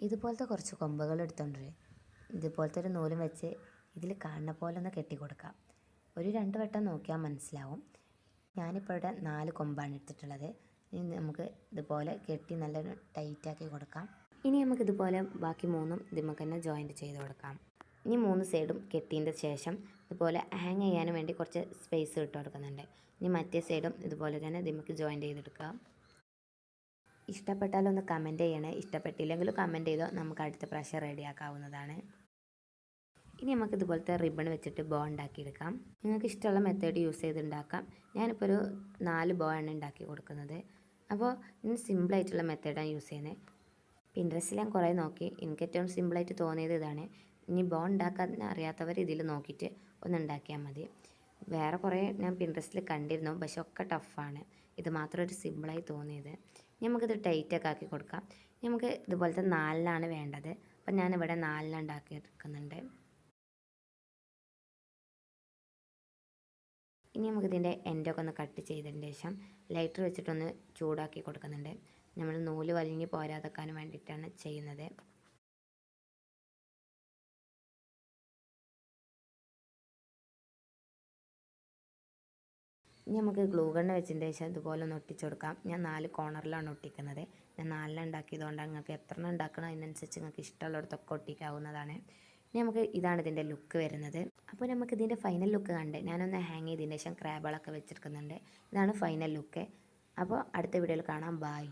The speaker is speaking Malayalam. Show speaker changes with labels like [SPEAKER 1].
[SPEAKER 1] ഇതുപോലത്തെ കുറച്ച് കൊമ്പുകൾ എടുത്തോണ്ട് ഇതുപോലത്തെ ഒരു നൂലും വെച്ച് ഇതിൽ കാണുന്ന പോലെ ഒന്ന് കെട്ടി കൊടുക്കാം. ഒരു 2 വട്ടം നോക്കിയാൽ മനസ്സിലാവും. ഞാനിപ്പോൾ ഇവിടെ 4 കൊമ്പാണ് എടുത്തിട്ടുള്ളത്. ഇനി നമുക്ക് ഇതുപോലെ കെട്ടി നല്ല ടൈറ്റാക്കി കൊടുക്കാം. ഇനി നമുക്ക് ഇതുപോലെ ബാക്കി 3ഉം ഇതിമ്മക്ക് തന്നെ ജോയിൻറ്റ് ചെയ്ത് കൊടുക്കാം. ഇനി 3 സൈഡും കെട്ടിയതിൻ്റെ ശേഷം ഇതുപോലെ ഹാങ് ചെയ്യാൻ വേണ്ടി കുറച്ച് സ്പേസ് ഇട്ട് കൊടുക്കുന്നുണ്ട്. ഇനി മറ്റേ സൈഡും ഇതുപോലെ തന്നെ ഇതിമ്മക്ക് ജോയിൻറ്റ് ചെയ്തെടുക്കാം. ഇഷ്ടപ്പെട്ടാലൊന്ന് കമൻറ്റ് ചെയ്യണേ. ഇഷ്ടപ്പെട്ടില്ലെങ്കിലും കമൻറ്റ് ചെയ്തോ, നമുക്ക് അടുത്ത പ്രാവശ്യം റെഡിയാക്കാവുന്നതാണ്. ഇനി നമുക്ക് ഇതുപോലത്തെ റിബൺ വെച്ചിട്ട് ബോ ഉണ്ടാക്കിയെടുക്കാം. നിങ്ങൾക്ക് ഇഷ്ടമുള്ള മെത്തേഡ് യൂസ് ചെയ്ത് ഉണ്ടാക്കാം. ഞാനിപ്പോൾ ഒരു 4 ബോ ആണ് ഉണ്ടാക്കി കൊടുക്കുന്നത്. അപ്പോൾ ഇന്ന് സിമ്പിളായിട്ടുള്ള മെത്തേഡാണ് യൂസ് ചെയ്യുന്നത്. പിൻട്രസ്റ്റിൽ ഞാൻ കുറേ നോക്കി, എനിക്ക് ഏറ്റവും സിമ്പിളായിട്ട് തോന്നിയത് ഇതാണ്. ഇനി ബോ ഉണ്ടാക്കാൻ അറിയാത്തവർ ഇതിൽ നോക്കിയിട്ട് ഒന്ന് ഉണ്ടാക്കിയാൽ മതി. വേറെ കുറേ ഞാൻ പിൻട്രസ്റ്റിൽ കണ്ടിരുന്നു, പക്ഷെ ഒക്കെ ടഫാണ്. ഇത് മാത്രം ഒരു സിമ്പിളായി തോന്നിയത്. നമുക്കിത് ടൈറ്റൊക്കെ ആക്കി കൊടുക്കാം. നമുക്ക് ഇതുപോലത്തെ 4 വേണ്ടത്. അപ്പം ഞാനിവിടെ 4 ഉണ്ടാക്കി എടുക്കുന്നുണ്ട്. ഇനി നമുക്കിതിൻ്റെ എൻഡൊക്കെ ഒന്ന് കട്ട് ചെയ്തതിന് ശേഷം ലൈറ്റർ വെച്ചിട്ടൊന്ന് ചൂടാക്കി കൊടുക്കുന്നുണ്ട്. നമ്മൾ നൂല് വലിഞ്ഞ് പോരാതെക്കാൻ വേണ്ടിയിട്ടാണ് ചെയ്യുന്നത്. ഇനി നമുക്ക് ഗ്ലൂ ഗണ്ണ് വെച്ചതിന് ശേഷം ഇതുപോലെ ഒന്ന് ഒട്ടിച്ചു കൊടുക്കാം. ഞാൻ 4 കോർണറിലാണ് ഒട്ടിക്കുന്നത്. ഞാൻ 4 ഉണ്ടാക്കിയതുകൊണ്ട് നിങ്ങൾക്ക് എത്ര ഉണ്ടാക്കണം അതിനനുസരിച്ച് നിങ്ങൾക്ക് ഇഷ്ടമുള്ളിടത്തൊക്കെ ഒട്ടിക്കാവുന്നതാണ്. ഇനി നമുക്ക് ഇതാണ് ഇതിൻ്റെ ലുക്ക് വരുന്നത്. അപ്പോൾ നമുക്ക് ഇതിൻ്റെ ഫൈനൽ ലുക്ക് കണ്ട് ഞാനൊന്ന് ഹാങ് ചെയ്തതിന് ശേഷം ക്രാബുകളൊക്കെ വെച്ചെടുക്കുന്നുണ്ട്. ഇതാണ് ഫൈനൽ ലുക്ക്. അപ്പോൾ അടുത്ത വീഡിയോയിൽ കാണാം. ബായ്.